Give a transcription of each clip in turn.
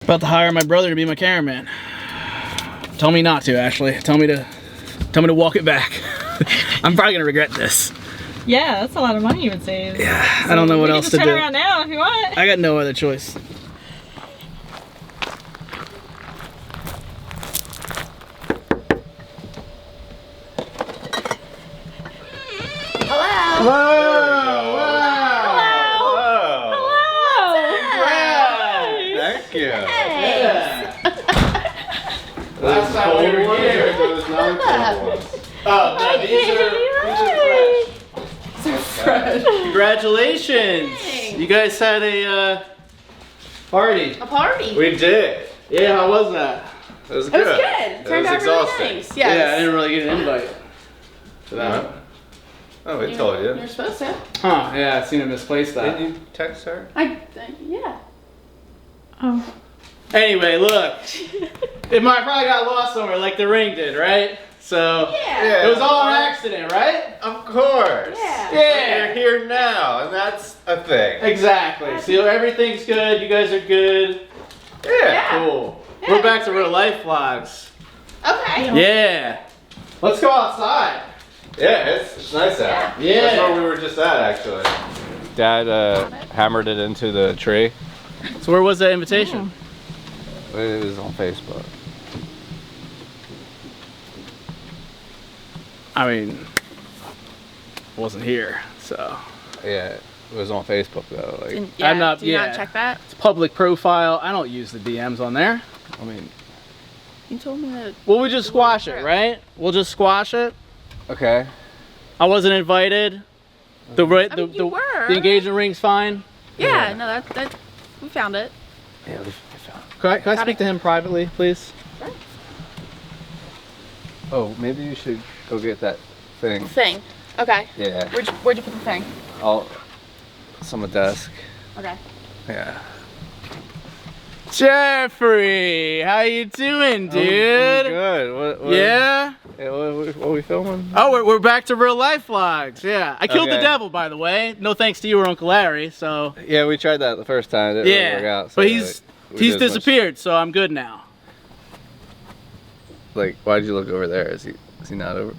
About to hire my brother to be my cameraman. Tell me not to, Ashley. Tell me to walk it back. I'm probably gonna regret this. Yeah, that's a lot of money you would save. Yeah, so I don't know what else to do. Turn around now if you want. I got no other choice. Last time we were here, there was non-cold ones. Oh, no, these are fresh. Congratulations! Thanks. You guys had a party. A party? We did. Yeah, how was that? It was good. It was good. Turned out exhausting. really nice. Yes. Yeah, I didn't really get an invite to that. Oh, we told you. You're supposed to. Huh, yeah, I seen him misplace that. Didn't you text her? Yeah. Oh. Anyway, look. It probably got lost somewhere like the ring did, right? So, yeah. It was all an accident, right? Of course. Yeah. Yeah. You're here now, and that's a thing. Exactly. So everything's good, you guys are good. Yeah. Cool. Yeah, We're back to real life vlogs. Okay. Yeah. Let's go outside. Yeah, it's nice out. Yeah. That's where we were just at, actually. Dad hammered it into the tree. So where was that invitation? It was on Facebook. I mean, I wasn't here, so. Yeah, it was on Facebook though. Like, Yeah, I'm not. do you not check that? It's public profile. I don't use the DMs on there. I mean, You told me that. Well, we just squash it, right? We'll just squash it. okay. I wasn't invited. The you were. the engagement ring's fine. Yeah, no, that we found it. Yeah, we found. Can I speak to him privately, please? Sure. Oh, maybe you should go get that thing. Thing. Okay. Yeah. Where'd you put the thing? It's on the desk. Okay. Yeah. Jeffrey, how you doing, dude? I'm good. What, yeah? Yeah, what are we filming? Oh, we're back to real life vlogs. Yeah, I killed the Okay. devil, by the way. No thanks to you or Uncle Larry. So Yeah, we tried that the first time. It didn't really work out. So but he's we did as much- disappeared, so I'm good now. Like, why'd you look over there? Is he not over?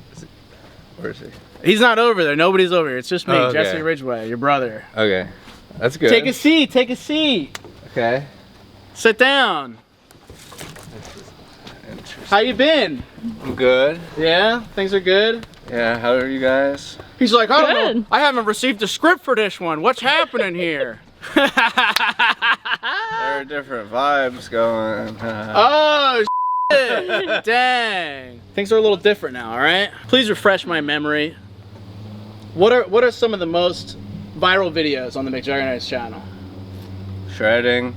Where is he? He's not over there. Nobody's over here. It's just me, Oh, okay. Jesse Ridgway, your brother. Okay, that's good. Take a seat. Take a seat. Okay. Sit down. Interesting. How you been? I'm good. Yeah, things are good. Yeah, how are you guys? He's like, I don't know. Good. I haven't received a script for this one. What's happening here? There are different vibes going. Oh, shit. Dang. Things are a little different now, all right? Please refresh my memory. What are some of the most viral videos on the McJuggerNuggets channel? Shredding.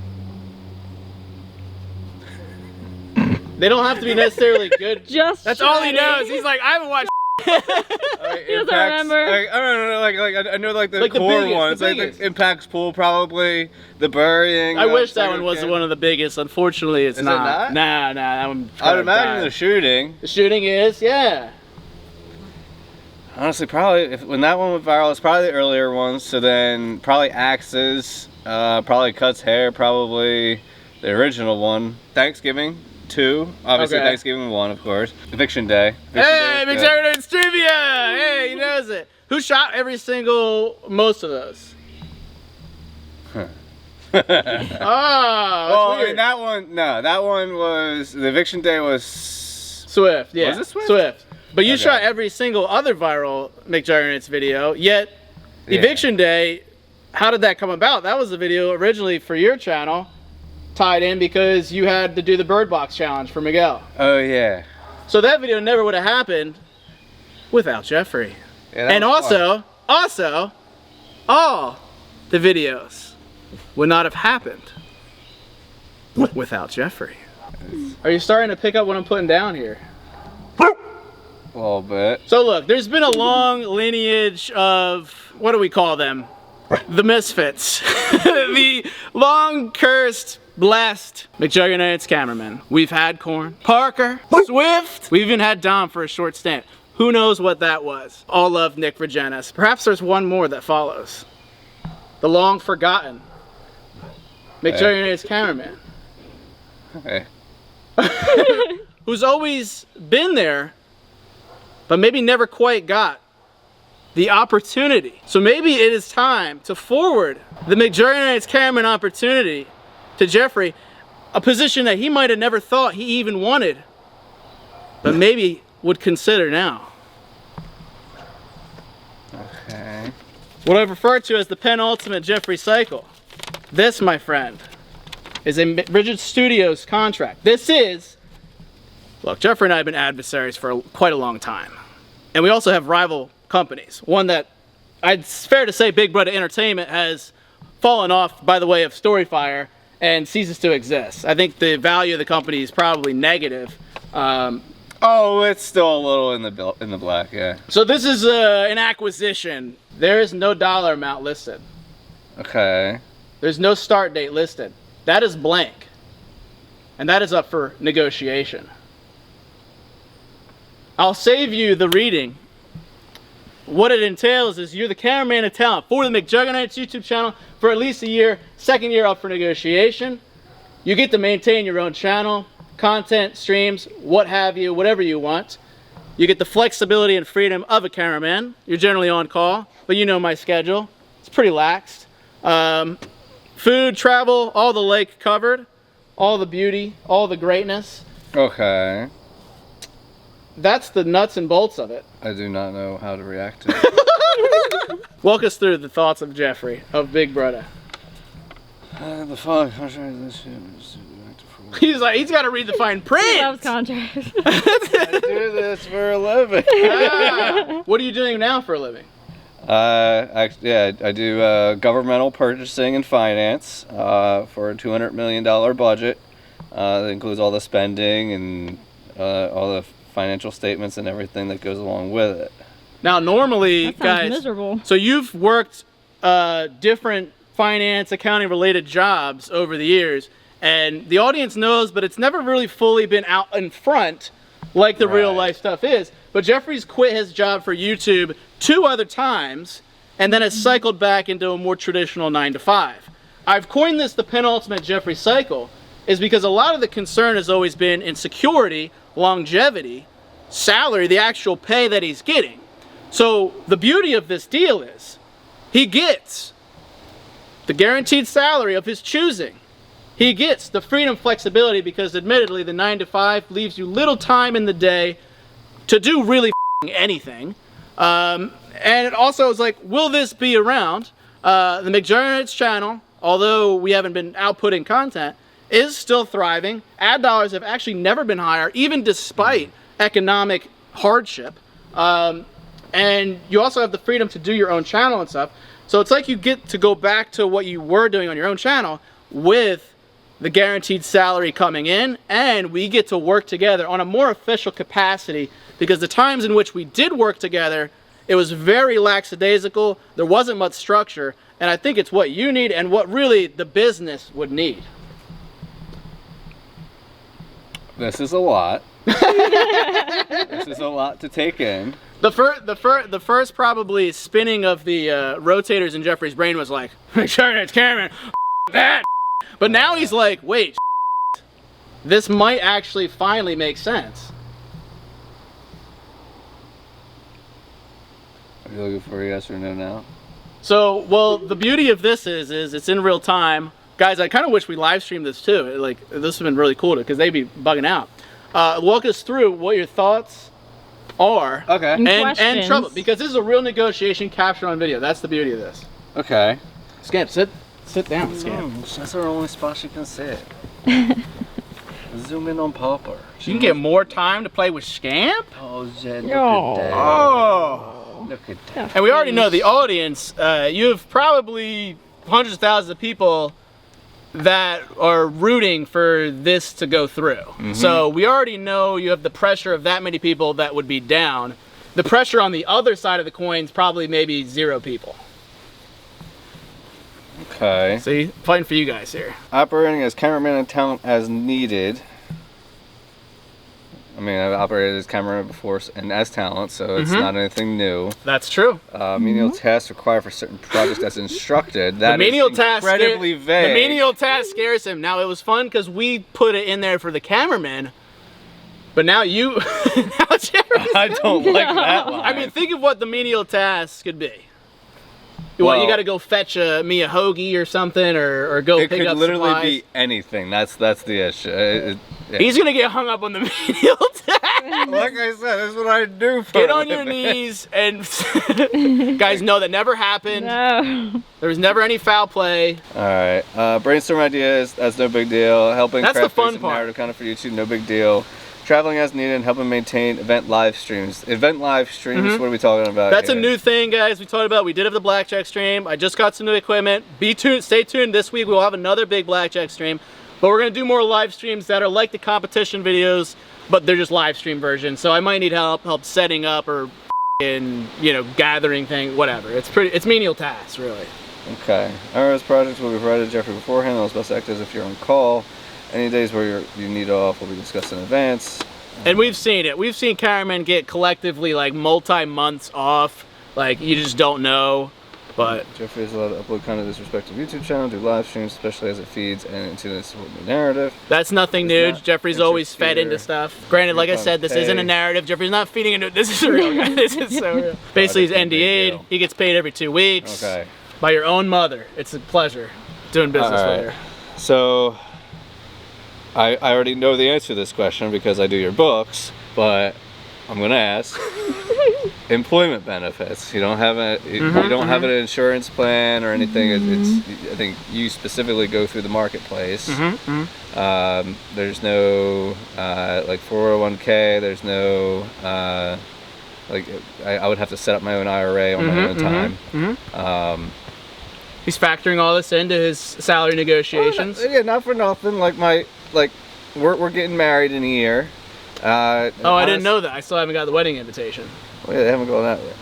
They don't have to be necessarily good. Just That's all he shredding. knows. He's like, I haven't watched. He doesn't remember. Like, I don't know, I know like the Like the core biggest, ones, the like biggest. the Impact's Pool probably, the burying. I wish that one was one of the biggest. Unfortunately, it's Is it not. not? Nah, that one. I'd imagine died. the shooting. The shooting is, yeah. Honestly, probably when that one went viral, it's probably the earlier ones. So then probably axes, probably cuts hair, probably the original one. Thanksgiving 2, obviously Okay. Thanksgiving 1, of course. Eviction Day. Hey, Eviction Day was McJuggerNuggets Trivia! Hey, he knows it. Who shot most of those? good. Oh, that's Well, I weird. mean, that one was the Eviction Day was Swift, yeah. Was it Swift? But you Okay. shot every single other viral McJuggerNuggets video, yet Yeah. Eviction Day, how did that come about? That was a video originally for your channel, tied in because you had to do the Bird Box Challenge for Miguel. Oh yeah. So that video never would have happened without Jeffrey. Yeah, that And was fun. also, all the videos would not have happened without Jeffrey. Are you starting to pick up what I'm putting down here? A little bit. So look, there's been a long lineage of, what do we call them? The misfits. The long cursed, blessed McJuggerNuggets Cameraman. We've had Corn, Parker, Swift. We even had Dom for a short stint. Who knows what that was? All love Nick Virgenis. Perhaps there's one more that follows. The long forgotten McJuggerNuggets Cameraman. Okay. who's always been there, but maybe never quite got the opportunity. So maybe it is time to forward the McJuggerNuggets Cameraman opportunity to Jeffrey, a position that he might have never thought he even wanted, but maybe would consider now. Okay. What I've referred to as the penultimate Jeffrey cycle. This, my friend, is a RiDGiD STUDiOS contract. This is, look, Jeffrey and I have been adversaries for quite a long time. And we also have rival companies. One that, it's fair to say, Big Brother Entertainment has fallen off by the way of Storyfire and ceases to exist. I think the value of the company is probably negative. Oh, it's still a little in the black, yeah. So this is an acquisition. There is no dollar amount listed. Okay. There's no start date listed. That is blank. And that is up for negotiation. I'll save you the reading. What it entails is you're the cameraman of talent for the McJuggerNuggets YouTube channel for at least a year. Second year up for negotiation. You get to maintain your own channel, content, streams, what have you, whatever you want. You get the flexibility and freedom of a cameraman. You're generally on call, but you know my schedule. It's pretty laxed. Food, travel, all the lake covered, all the beauty, all the greatness. Okay. That's the nuts and bolts of it. I do not know how to react to it. Walk us through the thoughts of Jeffrey, of Big Brother. The fuck? He's like, he's got to read the fine print. He loves contracts. I do this for a living. What are you doing now for a living? I do governmental purchasing and finance for a $200 million budget. That includes all the spending and all the financial statements and everything that goes along with it. Now, normally, That sounds guys, miserable. so you've worked different finance, accounting related jobs over the years, and the audience knows, but it's never really fully been out in front like the real life stuff is. But Jeffrey's quit his job for YouTube 2 other times and then has cycled back into a more traditional 9-to-5. I've coined this the penultimate Jeffrey cycle is because a lot of the concern has always been in security, longevity, salary, the actual pay that he's getting. So the beauty of this deal is he gets the guaranteed salary of his choosing. He gets the freedom, flexibility, because admittedly the 9-to-5 leaves you little time in the day to do really anything. And it also is like, will this be around? The McJuggerNuggets channel, although we haven't been outputting content, is still thriving. Ad dollars have actually never been higher, even despite economic hardship. And you also have the freedom to do your own channel and stuff. So it's like you get to go back to what you were doing on your own channel with the guaranteed salary coming in, and we get to work together on a more official capacity, because the times in which we did work together, it was very lackadaisical, there wasn't much structure, and I think it's what you need and what really the business would need. This is a lot. This is a lot to take in. The first probably spinning of the rotators in Jeffrey's brain was like, McJuggerNuggets Cameraman, that. But now he's like, wait, this might actually finally make sense. Are you looking for a yes or no now? So, well, the beauty of this is it's in real time. Guys, I kind of wish we live streamed this too. Like, this would have been really cool because they'd be bugging out. Walk us through what your thoughts are. Okay. And trouble, because this is a real negotiation captured on video. That's the beauty of this. Okay. Scamp, sit down, Scamp. That's our only spot she can sit. Zoom in on Popper. You can get more time to play with Scamp? Oh, Zed, look at that. Oh. Look at that. And we already know the audience. You have probably hundreds of thousands of people that are rooting for this to go through. Mm-hmm. So we already know you have the pressure of that many people that would be down. The pressure on the other side of the coin is probably maybe 0 people. Okay. See, fighting for you guys here. Operating as cameraman and talent as needed. I mean, I've operated as cameraman before and as talent, so it's not anything new. That's true. Menial tasks required for certain projects as instructed. That The menial is task incredibly vague. The menial task scares him. Now, it was fun because we put it in there for the cameraman, but now you... now Jeffrey... I don't like that line. I mean, think of what the menial task could be. Well, you got to go fetch me a hoagie or something, or go pick up It could literally supplies. be anything. That's the issue. Yeah. He's gonna get hung up on the menial task. Like I said, that's what I do for Get a on your living. knees and guys, no, that never happened. No. There was never any foul play. All right, brainstorm ideas. That's no big deal. Helping That's the craft fun basic part. narrative content for YouTube. No big deal. Traveling as needed and helping maintain event live streams. Event live streams. What are we talking about? That's here? a new thing, guys. We talked about. We did have the blackjack stream. I just got some new equipment. Be tuned. Stay tuned. This week we'll have another big blackjack stream. But we're gonna do more live streams that are like the competition videos, but they're just live stream versions. So I might need help setting up or gathering thing, whatever. It's menial tasks, really. Okay. RS projects will be provided to Jeffrey beforehand. Those best act as if you're on call. Any days where you need off will be discussed in advance. And we've seen it. We've seen cameramen get collectively like multi-months off. Like you just don't know. But Jeffrey is allowed to upload content to his respective YouTube channel, do live streams, especially as it feeds and into the narrative. that's nothing new. not Jeffrey's always fed interfere. into stuff. Granted, like I said, this isn't a narrative. Jeffrey's not feeding into it. This is real, guys. This is so real. Basically, he's That's a big NDA'd. deal. He gets paid every 2 weeks. Okay. By your own mother. It's a pleasure doing business All with right. her. So, I already know the answer to this question because I do your books, but I'm gonna ask. Employment benefits. You don't have you don't have an insurance plan or anything. It's I think you specifically go through the marketplace. There's no like 401k. There's no like I would have to set up my own IRA on my own time. He's factoring all this into his salary negotiations. Yeah, not for nothing. We're getting married in a year. I didn't know that. I still haven't got the wedding invitation. Well, yeah, they haven't gone out yet.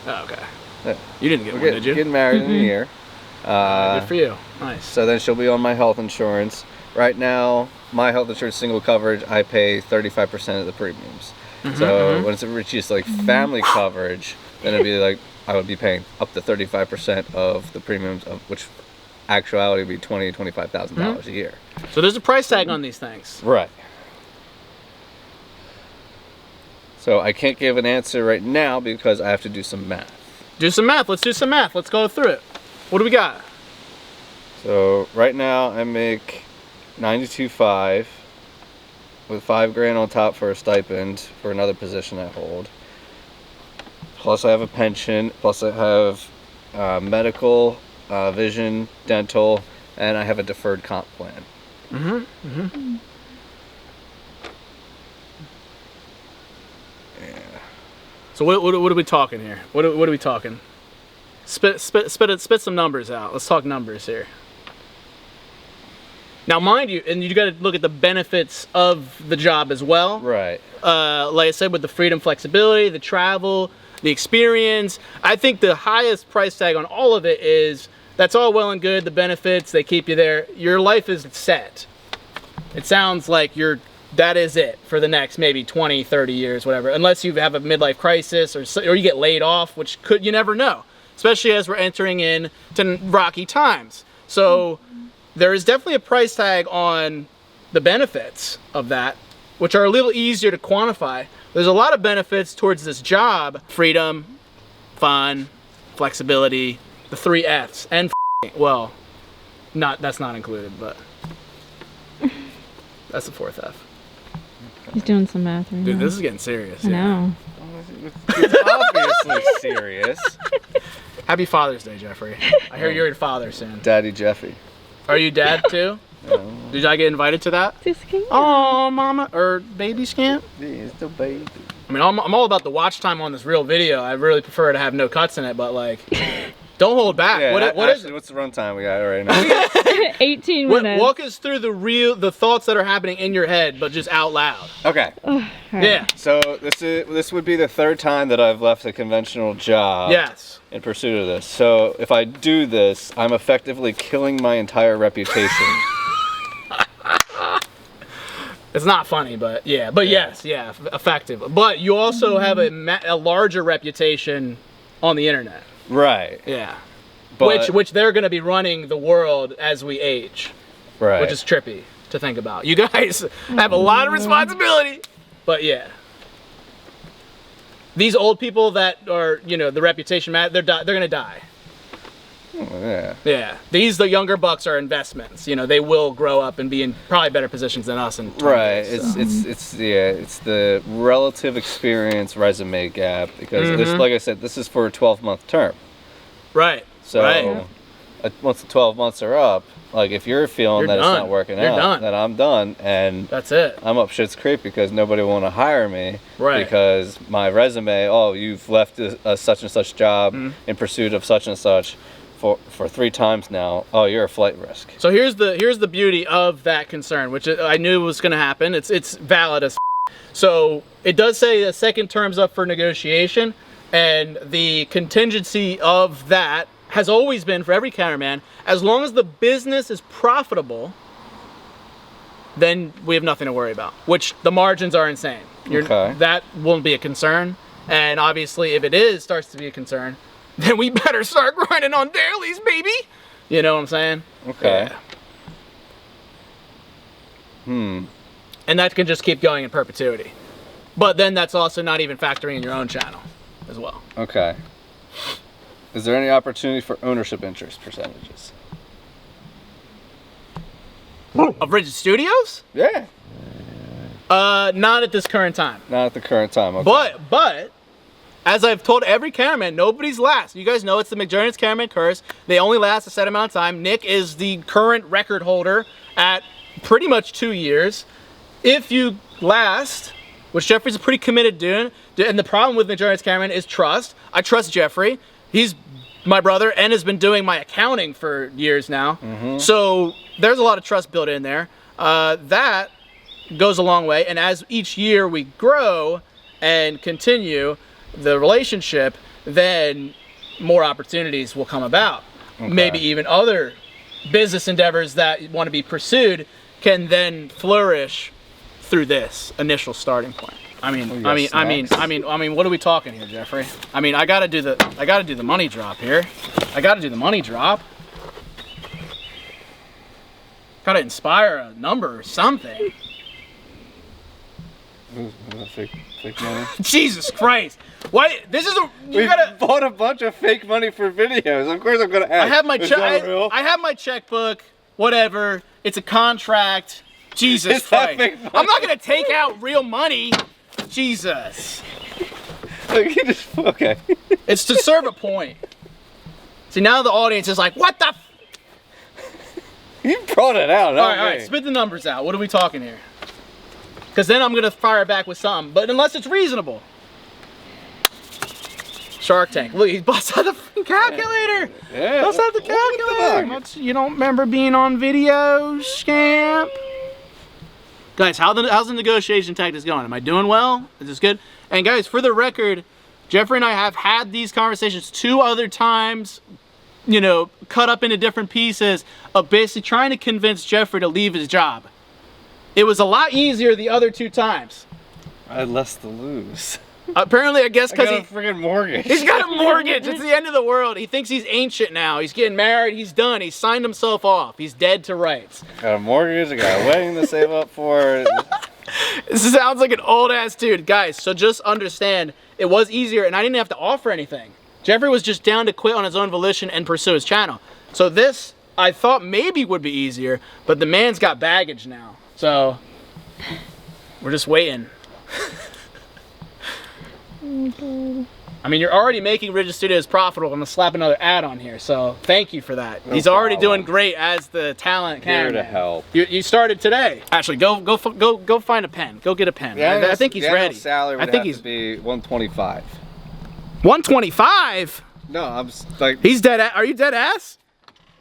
Oh, okay. Yeah. You didn't get We're one, did you? getting married in a year. Good for you. Nice. So then she'll be on my health insurance. Right now, my health insurance single coverage, I pay 35% of the premiums. So when it reaches like family coverage, then it'd be like I would be paying up to 35% of the premiums, of which actuality would be $25,000 a year. So there's a price tag on these things. Right. So I can't give an answer right now because I have to do some math. Do some math. Let's do some math. Let's go through it. What do we got? So right now I make $92,500 with $5,000 on top for a stipend for another position I hold. Plus I have a pension. Plus I have medical, vision, dental, and I have a deferred comp plan. So what are we talking here? What are we talking? Spit some numbers out. Let's talk numbers here. Now, mind you, and you got to look at the benefits of the job as well. Right. Like I said, with the freedom, flexibility, the travel, the experience. I think the highest price tag on all of it is that's all well and good. The benefits, they keep you there. Your life is set. It sounds like that is it for the next maybe 20, 30 years, whatever. Unless you have a midlife crisis or you get laid off, which you never know. Especially as we're entering into rocky times. So there is definitely a price tag on the benefits of that, which are a little easier to quantify. There's a lot of benefits towards this job. Freedom, fun, flexibility, the 3 Fs, and well, that's not included, but that's the 4th F. He's doing some math right Dude, now. this is getting serious. I know. It's obviously serious. Happy Father's Day, Jeffrey. I hear you're a father soon. Daddy Jeffy. Are you dad too? No. Did I get invited to that? Oh, mama, or baby scamp? Yeah, it's still baby. I mean, I'm all about the watch time on this real video. I really prefer to have no cuts in it, but like, don't hold back. Yeah, What is it? What's the runtime we got right now? 18 minutes. Walk us through the thoughts that are happening in your head, but just out loud. Okay. Yeah. So this would be the 3rd time that I've left a conventional job. Yes. In pursuit of this. So if I do this, I'm effectively killing my entire reputation. It's not funny, but yeah. But yes, yeah, effective. But you also have a larger reputation on the internet. Right. Yeah. But, Which they're going to be running the world as we age. right. Which is trippy to think about. You guys have a lot of responsibility. But yeah. These old people that are, you know, the reputation, they're going to die. Oh, yeah. Yeah. The younger bucks are investments. You know, they will grow up and be in probably better positions than us in 20 Right. years, so. It's the relative experience resume gap because this, like I said, this is for a 12-month term. Right. So right. Once the 12 months are up, like if you're feeling You're that done. it's not working You're out, done. then I'm done, and That's it. I'm up shit's creek because nobody will want to hire me. Right. Because my resume, oh, you've left a such and such job in pursuit of such and such for 3 times now. Oh, you're a flight risk. So here's the beauty of that concern, which I knew was going to happen. It's valid as so it does say a second term's up for negotiation, and the contingency of that has always been for every cameraman, as long as the business is profitable, then we have nothing to worry about, which the margins are insane. Okay. That won't be a concern, and obviously if it starts to be a concern, then we better start grinding on dailies, baby. You know what I'm saying? Okay. Yeah. And that can just keep going in perpetuity. But then that's also not even factoring in your own channel as well. Okay. Is there any opportunity for ownership interest percentages? Of RiDGiD STUDiOS? Yeah. Not at this current time. Not at the current time. Okay. But as I've told every cameraman, nobody's last. You guys know it's the McJuggerNuggets Cameraman curse. They only last a set amount of time. Nick is the current record holder at pretty much 2 years. If you last, which Jeffrey's a pretty committed dude, and the problem with McJuggerNuggets Cameraman is trust. I trust Jeffrey. He's my brother and has been doing my accounting for years now. So there's a lot of trust built in there. That goes a long way. And as each year we grow and continue the relationship, then more opportunities will come about. Okay. Maybe even other business endeavors that want to be pursued can then flourish through this initial starting point. I mean, what are we talking here, Jeffrey? I mean, I gotta do the money drop here. I gotta do the money drop. Gotta inspire a number or something. Fake money. Jesus Christ! Why? This is We bought a bunch of fake money for videos. Of course, I'm gonna ask. I have my Is that real? I have my checkbook. Whatever. It's a contract. Jesus Is that Christ! fake money? I'm not gonna take out real money. Jesus. Okay. It's to serve a point. See, now the audience is like, what the? You brought it out. All right, spit the numbers out. What are we talking here? Because then I'm gonna fire back with something, but unless it's reasonable. Shark Tank. Look, he busts out the freaking calculator. Yeah. Busts out the calculator. You don't remember being on video, scamp? Guys, how's the negotiation tactics going? Am I doing well? Is this good? And guys, for the record, Jeffrey and I have had these conversations 2 other times, you know, cut up into different pieces of basically trying to convince Jeffrey to leave his job. It was a lot easier the other 2 times. I had less to lose. Apparently, I guess because I got a freaking mortgage. he's got a mortgage. It's the end of the world. He thinks he's ancient now. He's getting married. He's done. He's signed himself off. He's dead to rights. Got a mortgage. I got a wedding to save up for. This sounds like an old ass dude. Guys, so just understand, it was easier and I didn't have to offer anything. Jeffrey was just down to quit on his own volition and pursue his channel. So this, I thought maybe would be easier, but the man's got baggage now. So, we're just waiting. I mean, you're already making RiDGiD STUDiOS profitable. I'm gonna slap another ad on here, so thank you for that. No He's already problem. doing great as the talent Here cameraman. to help. You started today. Actually, go find a pen. Go get a pen. I think he's ready. Salary would I think have to be 125. 125. No, I'm like. He's dead. Are you dead ass?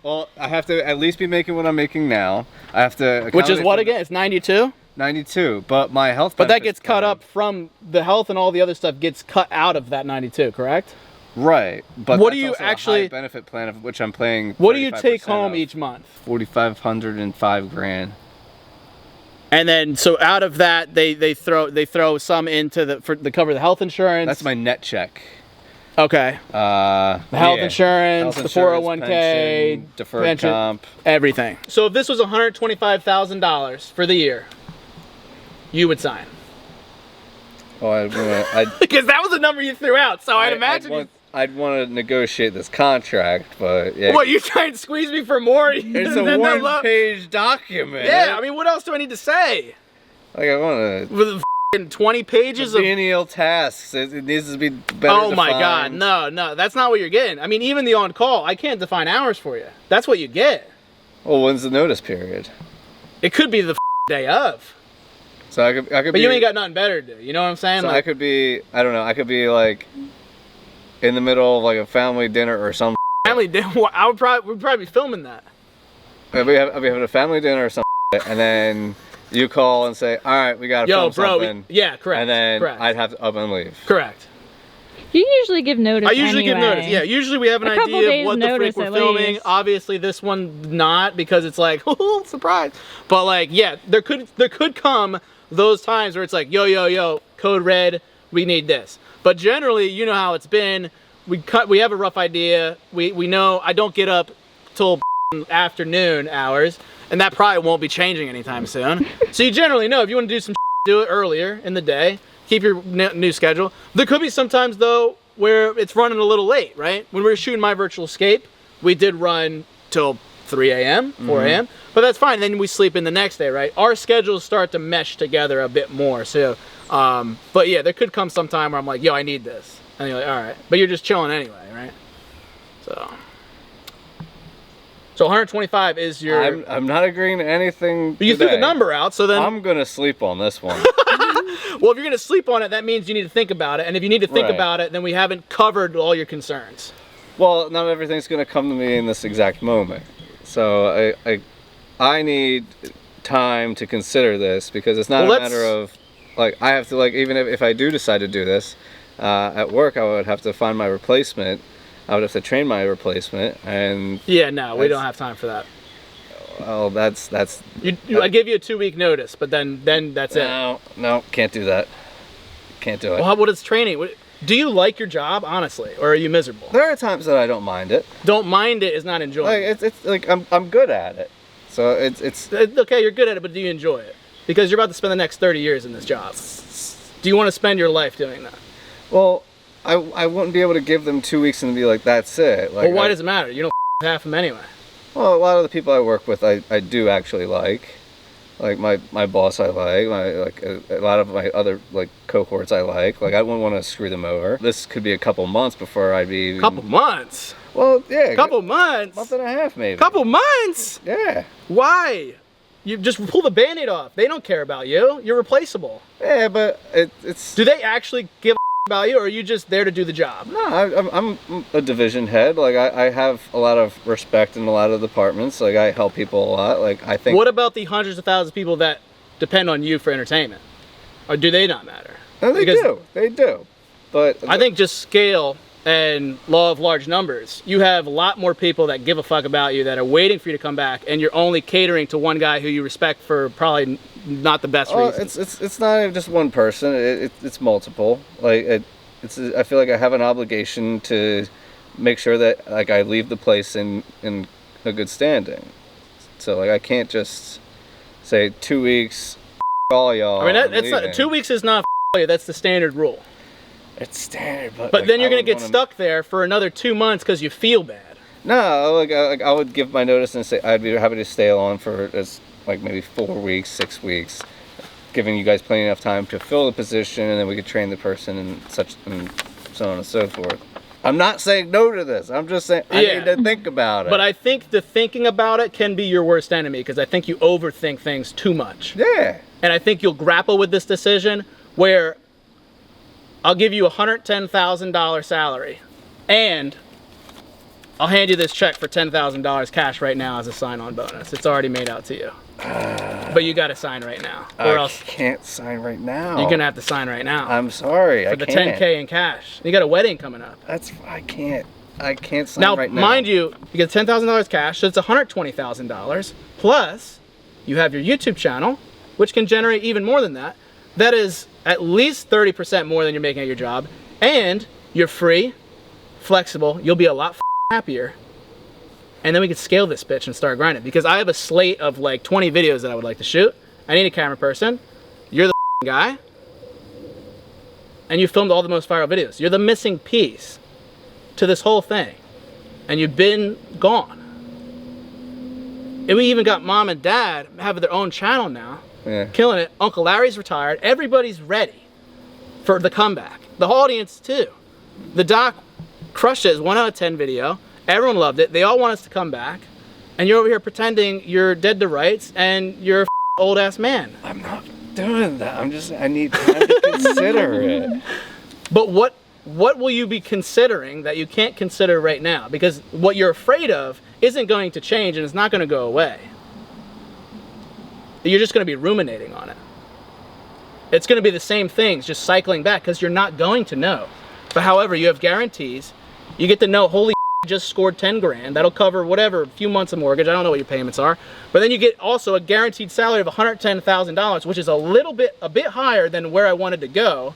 Well, I have to at least be making what I'm making now. I have to. Which is accommodate what for again? It's 92. 92, but my health. But that benefits gets cut come. up from the health and all the other stuff gets cut out of that 92, correct? Right, but What do that's you also a actually- high benefit plan of which I'm paying? What do you take 35% home of. each month? 4,505 grand. And then so out of that they throw some into to cover the health insurance. That's my net check. Okay. The health insurance, the 401k, pension, deferred pension, comp, everything. So if this was $125,000 for the year, you would sign. Oh, Because that was the number you threw out, so I'd imagine I'd want to negotiate this contract, but yeah. What, you try and squeeze me for more? It's a one-page document. Yeah, I mean, what else do I need to say? Like I want to. With 20 pages of menial tasks. It needs to be better. Oh my God, no, that's not what you're getting. I mean, even the on-call, I can't define hours for you. That's what you get. Well, when's the notice period? It could be the day of. So I could. But you ain't got nothing better to do. You know what I'm saying? So like, I could be. I don't know. I could be like in the middle of like a family dinner or some. Family dinner. We'd probably be filming that. I'll be having a family dinner or something, and then you call and say, "All right, we gotta film something." Yeah, correct. And then correct. I'd have to up and leave. Correct. You usually give notice. I usually give notice. Yeah, usually we have an idea of what the freak we're filming. Least. Obviously, this one not because it's like, oh, surprise. But like, yeah, there could come those times where it's like, yo, code red, we need this. But generally, you know how it's been. We have a rough idea. We know I don't get up till afternoon hours, and that probably won't be changing anytime soon. So you generally know if you want to do some do it earlier in the day. Keep your new schedule. There could be sometimes though where it's running a little late, right? When we were shooting My Virtual Escape, we did run till 3 a.m., 4 a.m., but that's fine. Then we sleep in the next day, right? Our schedules start to mesh together a bit more. So, but yeah, there could come some time where I'm like, yo, I need this. And you're like, all right. But you're just chilling anyway, right? So 125 is your... I'm not agreeing to anything But you today. threw the number out, so then... I'm going to sleep on this one. Well, if you're going to sleep on it, that means you need to think about it. And if you need to think about it, then we haven't covered all your concerns. Well, not everything's going to come to me in this exact moment. So I need time to consider this because it's not a matter of, like, I have to, like, even if I do decide to do this, at work I would have to find my replacement. I would have to train my replacement, and... Yeah, no, we don't have time for that. Well, that's... I give you a 2-week notice, but then that's it. No, can't do that. Can't do it. Well, what is training? Do you like your job, honestly, or are you miserable? There are times that I don't mind it. Don't mind it is not enjoying it. It's like, I'm good at it. So it's... Okay, you're good at it, but do you enjoy it? Because you're about to spend the next 30 years in this job. Do you want to spend your life doing that? Well... I wouldn't be able to give them 2 weeks and be like, that's it. Like, well, why does it matter? You don't half them anyway. Well, a lot of the people I work with, I do actually like. Like my boss, I like a lot of my other like cohorts, I like. Like I wouldn't want to screw them over. This could be a couple months before I'd be. Couple months. Well, yeah. Couple months. Month and a half, maybe. Couple months. Yeah. Why? You just pull the Band-Aid off. They don't care about you. You're replaceable. Yeah, but it's. Do they actually give a about you, or are you just there to do the job? No, I'm a division head. Like I have a lot of respect in a lot of departments. Like I help people a lot. Like I think. What about the hundreds of thousands of people that depend on you for entertainment? Or do they not matter? No, they do. They do. But I think just scale and law of large numbers. You have a lot more people that give a fuck about you that are waiting for you to come back, and you're only catering to one guy who you respect for probably not the best reasons. It's not even just one person. It's multiple. Like I feel like I have an obligation to make sure that like I leave the place in a good standing. So like I can't just say 2 weeks. All y'all. I mean that's not 2 weeks is not you. That's the standard rule. It's standard, but like, then you're gonna get stuck there for another 2 months because you feel bad. No, like I would give my notice and say I'd be happy to stay on for like maybe 4 weeks, 6 weeks, giving you guys plenty enough time to fill the position, and then we could train the person and such and so on and so forth. I'm not saying no to this. I'm just saying I need to think about it. But I think the thinking about it can be your worst enemy because I think you overthink things too much. Yeah. And I think you'll grapple with this decision where I'll give you a $110,000 salary and I'll hand you this check for $10,000 cash right now as a sign-on bonus. It's already made out to you. But you got to sign right now. Or else can't sign right now. You're going to have to sign right now. I'm sorry. For the $10K in cash. You got a wedding coming up. I can't sign right now. Now, mind you get $10,000 cash, so it's $120,000. Plus, you have your YouTube channel which can generate even more than that. That is at least 30% more than you're making at your job. And you're free, flexible, you'll be a lot happier. And then we can scale this bitch and start grinding. Because I have a slate of like 20 videos that I would like to shoot. I need a camera person. You're the guy. And you filmed all the most viral videos. You're the missing piece to this whole thing. And you've been gone. And we even got mom and dad having their own channel now. Yeah. Killing it. Uncle Larry's retired. Everybody's ready for the comeback. The audience too. The doc crushed his 1 out of 10 video. Everyone loved it. They all want us to come back. And you're over here pretending you're dead to rights and you're a old ass man. I'm not doing that. I need time to consider it. But what will you be considering that you can't consider right now? Because what you're afraid of isn't going to change and it's not going to go away. You're just going to be ruminating on it. It's going to be the same things, just cycling back, because you're not going to know. But however, you have guarantees. You get to know, holy I just scored 10 grand. That'll cover whatever, a few months of mortgage. I don't know what your payments are. But then you get also a guaranteed salary of $110,000, which is a bit higher than where I wanted to go.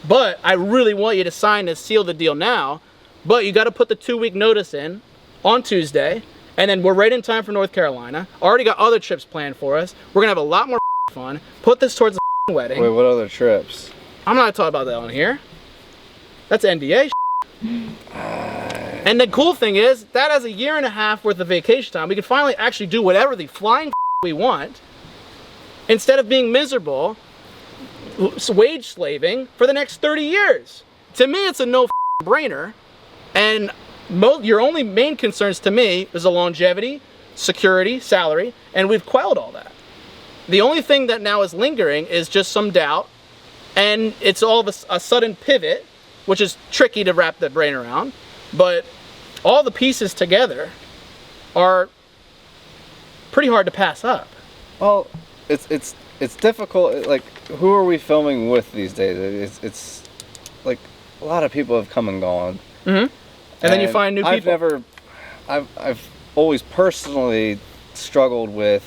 But I really want you to sign this, seal the deal now. But you got to put the 2-week notice in on Tuesday. And then we're right in time for North Carolina. Already got other trips planned for us. We're going to have a lot more fun. Put this towards the wedding. Wait, what other trips? I'm not talking about that on here. That's NDA. And the cool thing is, that has 1.5 years worth of vacation time. We can finally actually do whatever the flying we want. Instead of being miserable, wage slaving for the next 30 years. To me, it's a no-brainer. And your only main concerns to me is the longevity, security, salary, and we've quelled all that. The only thing that now is lingering is just some doubt, and it's all of a sudden pivot, which is tricky to wrap the brain around, but all the pieces together are pretty hard to pass up. Well, it's difficult. Like, who are we filming with these days? It's like a lot of people have come and gone. Mm-hmm. And then you find new people. I've always personally struggled with,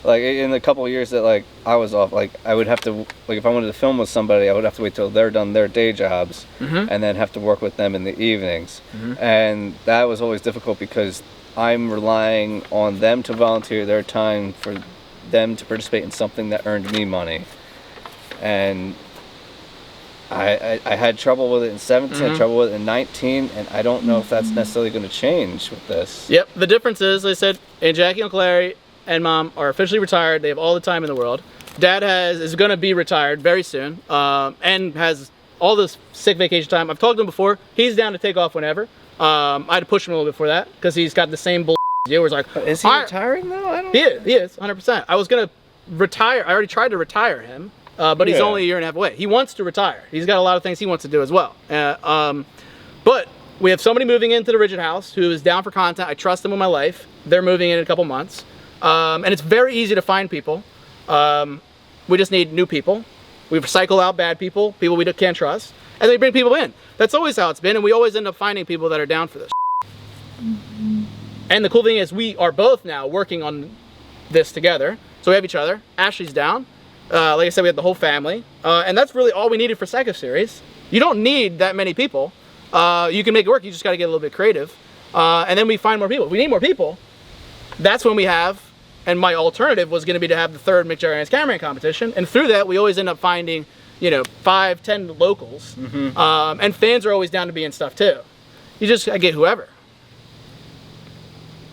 like, in the couple of years that, like, I was off, like, I would have to, like, if I wanted to film with somebody, I would have to wait till they're done their day jobs, and then have to work with them in the evenings. And that was always difficult because I'm relying on them to volunteer their time for them to participate in something that earned me money. And I had trouble with it in 17, I had trouble with it in 19, and I don't know if that's necessarily going to change with this. Yep, the difference is, like I said, Aunt Jackie, Uncle Larry, and Mom are officially retired. They have all the time in the world. Dad is going to be retired very soon, and has all this sick vacation time. I've talked to him before. He's down to take off whenever. I had to push him a little bit for that, because he's got the same bull as you. Where it's like, is he retiring though? I don't know. He is, 100%. I was going to retire. I already tried to retire him. But he's only 1.5 years away. He wants to retire. He's got a lot of things he wants to do as well. But we have somebody moving into the RiDGiD house who is down for content. I trust them with my life. They're moving in a couple months. And it's very easy to find people. We just need new people. We recycle out bad people we can't trust. And they bring people in. That's always how it's been. And we always end up finding people that are down for this. And the cool thing is we are both now working on this together. So we have each other. Ashley's down. Like I said, we have the whole family, and that's really all we needed for Psycho Series. You don't need that many people. You can make it work. You just got to get a little bit creative, and then we find more people. If we need more people, that's when we have. And my alternative was going to be to have the 3rd McJuggerNuggets Cameraman competition, and through that, we always end up finding, 5, 10 locals, and fans are always down to be in stuff too. You just gotta get whoever.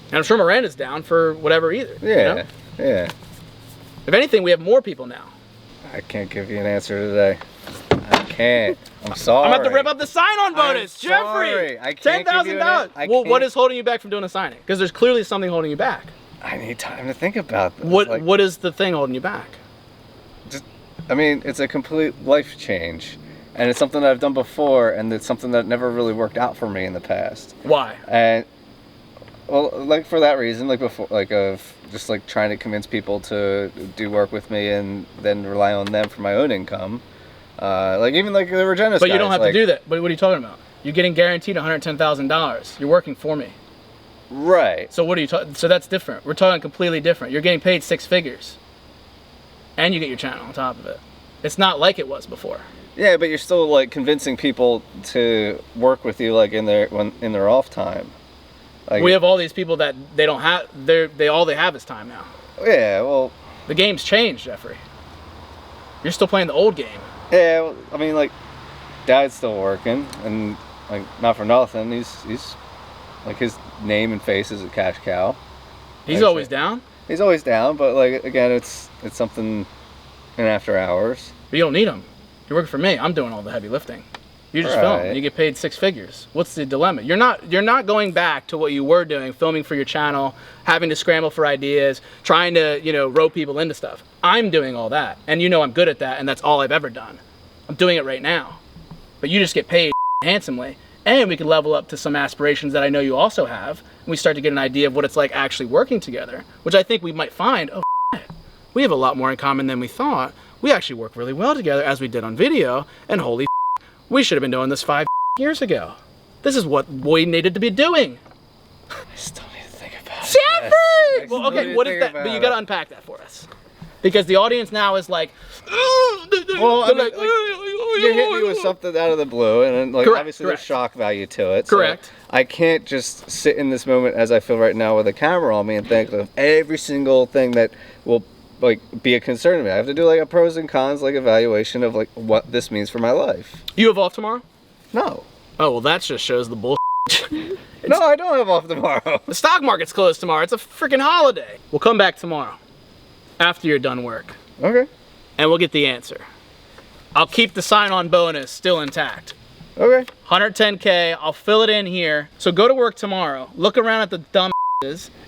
And I'm sure Miranda's down for whatever either. Yeah, yeah. If anything, we have more people now. I can't give you an answer today. I can't. I'm sorry. I'm about to rip up the sign-on bonus, Jeffrey. I can't $10,000. Well, what is holding you back from doing a signing? Because there's clearly something holding you back. I need time to think about this. What is the thing holding you back? I mean, it's a complete life change, and it's something that I've done before, and it's something that never really worked out for me in the past. Why? And well, like for that reason, like before, like of just like trying to convince people to do work with me and then rely on them for my own income. Like even like the Regenis But you don't have to do that. But what are you talking about? You're getting guaranteed $110,000. You're working for me. Right. So what are you talking? So that's different. We're talking completely different. You're getting paid 6 figures. And you get your channel on top of it. It's not like it was before. Yeah, but you're still like convincing people to work with you like in their off time. Like, We have all these people that they don't have, all they have is time now. yeah, well, The game's changed, Jeffrey. You're still playing the old game. yeah, well, I mean, like, Dad's still working, and like, not for nothing, he's like, his name and face is a cash cow. He's Actually, always down, He's always down, but like, again, it's something in after hours. but you don't need him. You're working for me. I'm doing all the heavy lifting. You just film. Right. You get paid 6 figures. What's the dilemma? You're not going back to what you were doing, filming for your channel, having to scramble for ideas, trying to, rope people into stuff. I'm doing all that, and I'm good at that, and that's all I've ever done. I'm doing it right now. But you just get paid handsomely, and we can level up to some aspirations that I know you also have, and we start to get an idea of what it's like actually working together, which I think we might find, we have a lot more in common than we thought. We actually work really well together as we did on video, and holy we should have been doing this 5 years ago. This is what we needed to be doing. I still need to think about Jeffrey! it. Well, okay, what is that? But you gotta unpack that for us. Because the audience now is like, Well, I mean, like, you hit me with something out of the blue, and like, Correct, obviously correct. there's shock value to it. Correct. So I can't just sit in this moment as I feel right now with a camera on me and think of every single thing that will like be a concern to me. I have to do like a pros and cons like evaluation of like what this means for my life. you have off tomorrow? No. Oh, well, that just shows the bull. No, I don't have off tomorrow. The stock market's closed tomorrow. It's a freaking holiday. We'll come back tomorrow after you're done work, Okay. and we'll get the answer. I'll keep the sign-on bonus still intact. Okay. 110K, I'll fill it in here. So go to work tomorrow, look around at the dumb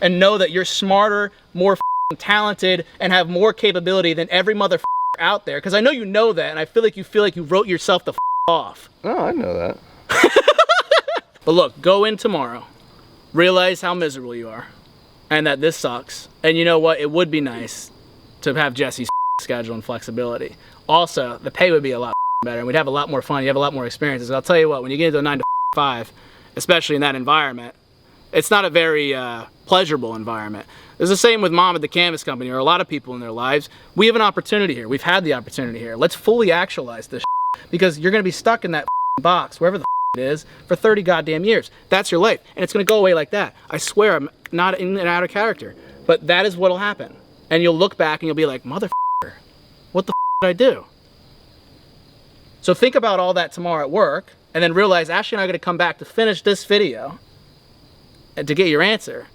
and know that you're smarter, more talented, and have more capability than every mother out there. Because I know you know that, and I feel like you wrote yourself the off. Oh, I know that. But look, go in tomorrow, realize how miserable you are, and that this sucks. And you know what? It would be nice to have Jesse's schedule and flexibility. Also, the pay would be a lot better, and we'd have a lot more fun. You have a lot more experiences. I'll tell you what, when you get into a 9 to 5, especially in that environment, it's not a very pleasurable environment. It's the same with Mom at the canvas company, or a lot of people in their lives. We have an opportunity here. We've had the opportunity here. Let's fully actualize this because you're going to be stuck in that box, wherever the it is, for 30 goddamn years. That's your life, and it's going to go away like that. I swear, I'm not in and out of character, but that is what'll happen. And you'll look back and you'll be like, motherfucker, what the did I do? So think about all that tomorrow at work, and then realize Ashley and I are going to come back to finish this video and to get your answer.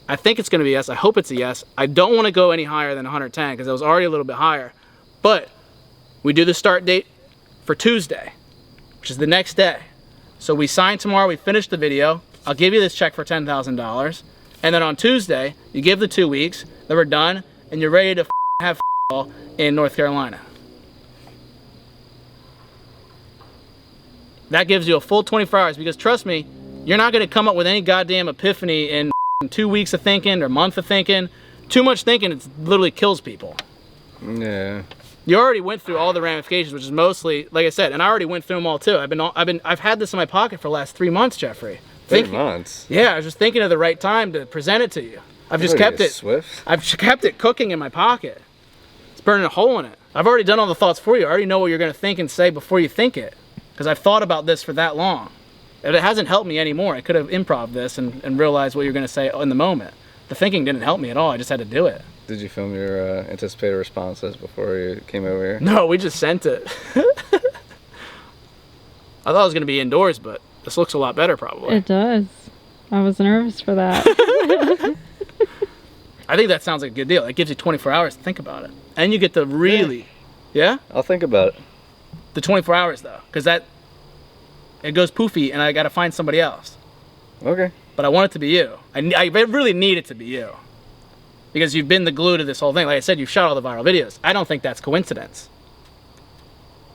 I think it's going to be yes. I hope it's a yes. I don't want to go any higher than 110 because I was already a little bit higher. But we do the start date for Tuesday, which is the next day. So we sign tomorrow, we finish the video. I'll give you this check for $10,000. And then on Tuesday, you give the 2 weeks, then we're done, and you're ready to have in North Carolina. That gives you a full 24 hours because trust me, you're not going to come up with any goddamn epiphany in 2 weeks of thinking or month of thinking. Too much thinking, it literally kills people. Yeah. You already went through all the ramifications, which is mostly, like I said, and I already went through them all too. I've had this in my pocket for the last 3 months, Jeffrey. 3 months? Yeah, I was just thinking of the right time to present it to you. I've just kept it. Swift. I've kept it cooking in my pocket. It's burning a hole in it. I've already done all the thoughts for you. I already know what you're going to think and say before you think it, because I've thought about this for that long. If it hasn't helped me anymore, I could have improv this and realized what you're going to say in the moment. The thinking didn't help me at all. I just had to do it. Did you film your anticipated responses before you came over here? No, we just sent it. I thought it was going to be indoors, but this looks a lot better probably. It does. I was nervous for that. I think that sounds like a good deal. It gives you 24 hours to think about it. And you get to really, yeah? I'll think about it. The 24 hours though, because it goes poofy and I got to find somebody else. Okay. But I want it to be you. I really need it to be you. Because you've been the glue to this whole thing. Like I said, you've shot all the viral videos. I don't think that's coincidence.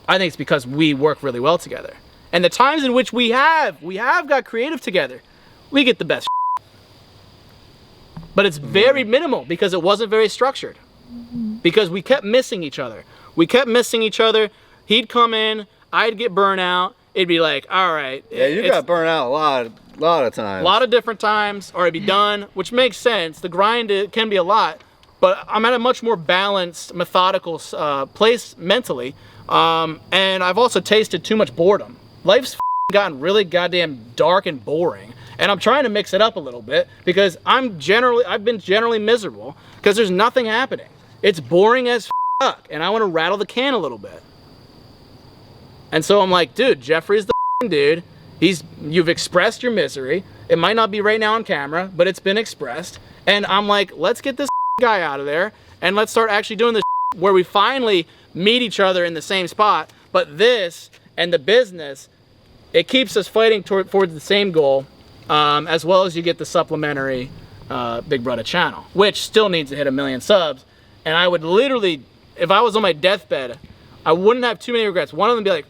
I think it's because we work really well together. And the times in which we have got creative together, we get the best. But it's very minimal because it wasn't very structured. Because we kept missing each other. He'd come in, I'd get burnt out. It'd be like, all right. Yeah, you got burnt out a lot of times. A lot of different times, or it'd be done, which makes sense. The grind can be a lot, but I'm at a much more balanced, methodical place mentally. And I've also tasted too much boredom. Life's gotten really goddamn dark and boring. And I'm trying to mix it up a little bit because I've been generally miserable because there's nothing happening. It's boring as fuck, and I want to rattle the can a little bit. And so I'm like, dude, Jeffrey's the dude. You've expressed your misery. It might not be right now on camera, but it's been expressed. And I'm like, let's get this guy out of there and let's start actually doing this where we finally meet each other in the same spot. But this and the business, it keeps us fighting towards the same goal. As well as you get the supplementary Big Brother channel, which still needs to hit 1 million subs. And I would literally, if I was on my deathbed, I wouldn't have too many regrets. One of them would be like,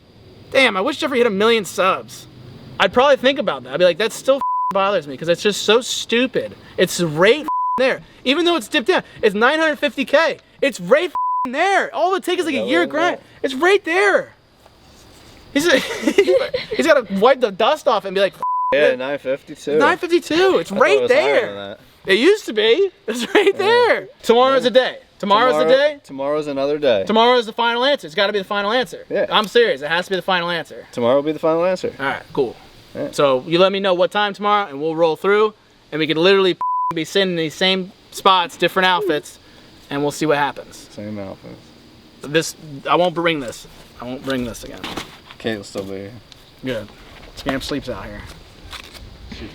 damn, I wish Jeffrey hit 1 million subs. I'd probably think about that. I'd be like, that still bothers me because it's just so stupid. It's right there. Even though it's dipped down, it's 950K. It's right there. All it takes is like a year grind. It's right there. He's got to wipe the dust off and be like, yeah, 952. 952. It's right there. It used to be. It's right there. Tomorrow's a day. Tomorrow's the day. Tomorrow's another day. Tomorrow's the final answer. It's got to be the final answer. Yeah. I'm serious. It has to be the final answer. Tomorrow will be the final answer. All right, cool. Yeah. So you let me know what time tomorrow, and we'll roll through, and we can literally be sitting in these same spots, different outfits, and we'll see what happens. Same outfits. I won't bring this. I won't bring this again. Kate will still be here. Good. Scamp sleeps out here.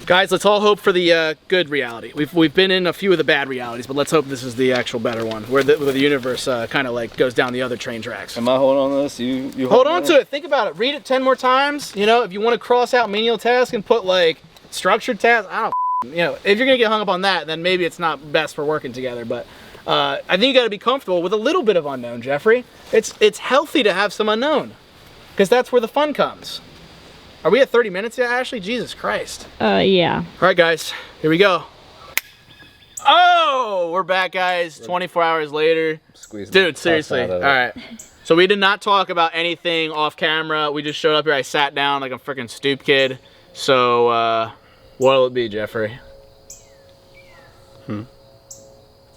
Guys, let's all hope for the good reality. We've been in a few of the bad realities, but let's hope this is the actual better one, where the universe kind of like goes down the other train tracks. Am I holding on to this? You hold on to it. Think about it. Read it 10 more times. You know, if you want to cross out menial tasks and put like structured tasks, I don't. You know, if you're gonna get hung up on that, then maybe it's not best for working together. But I think you got to be comfortable with a little bit of unknown, Jeffrey. It's healthy to have some unknown, because that's where the fun comes. Are we at 30 minutes yet, Ashley? Jesus Christ. Yeah. All right, guys, here we go. Oh, we're back, guys. 24 hours later. Dude, seriously. All right. So we did not talk about anything off camera. We just showed up here. I sat down like a freaking stoop kid. So, what'll it be, Jeffrey?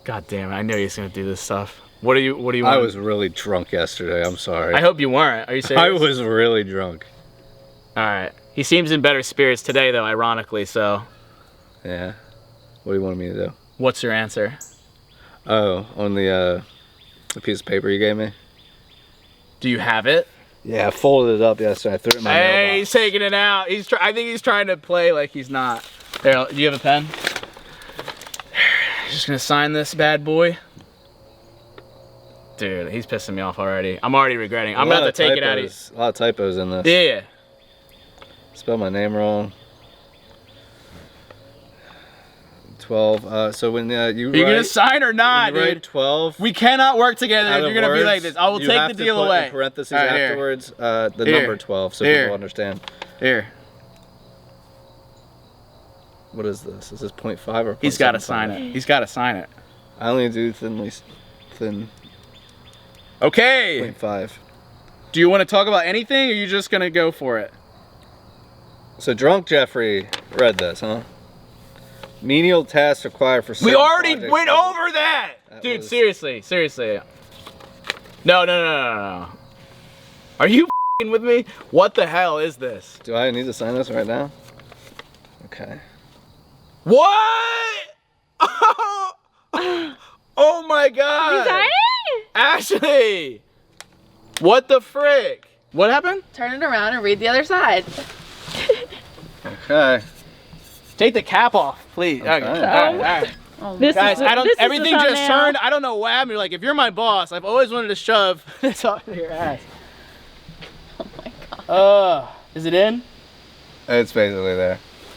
God damn it! I knew he was gonna do this stuff. What do you want? I was really drunk yesterday. I'm sorry. I hope you weren't. Are you serious? I was really drunk. All right. He seems in better spirits today, though, ironically, so. Yeah. What do you want me to do? What's your answer? Oh, on the piece of paper you gave me? Do you have it? Yeah, I folded it up yesterday. I threw it in my mailbox. He's taking it out. I think he's trying to play like he's not. There, do you have a pen? Just gonna sign this bad boy. Dude, he's pissing me off already. I'm already regretting. I'm gonna have to take it out of you. A lot of typos in this. Yeah. Spelled my name wrong. 12. So when you gonna sign or not, when you dude? write 12. We cannot work together if you're gonna be like this. I will take the deal away. In parentheses right, afterwards, the number 12, so people understand. Here. What is this? Is this 0.5 or 0.75? He's got to sign it. He's got to sign it. I only do thin. Okay. 0.5. Do you want to talk about anything, or are you just gonna go for it? So drunk Jeffrey read this, huh? Menial tasks required for. We already went over that, dude. Seriously. No. Are you f***ing with me? What the hell is this? Do I need to sign this right now? Okay. What? Oh my God! You signing? Ashley! What the frick? What happened? Turn it around and read the other side. Okay. Take the cap off, please. Okay. All right. Oh, This Guys, is the, everything this is the just thumbnail. turned. I don't know what happened. You're like, if you're my boss, I've always wanted to shove this up your ass. oh my God. Is it in? It's basically there.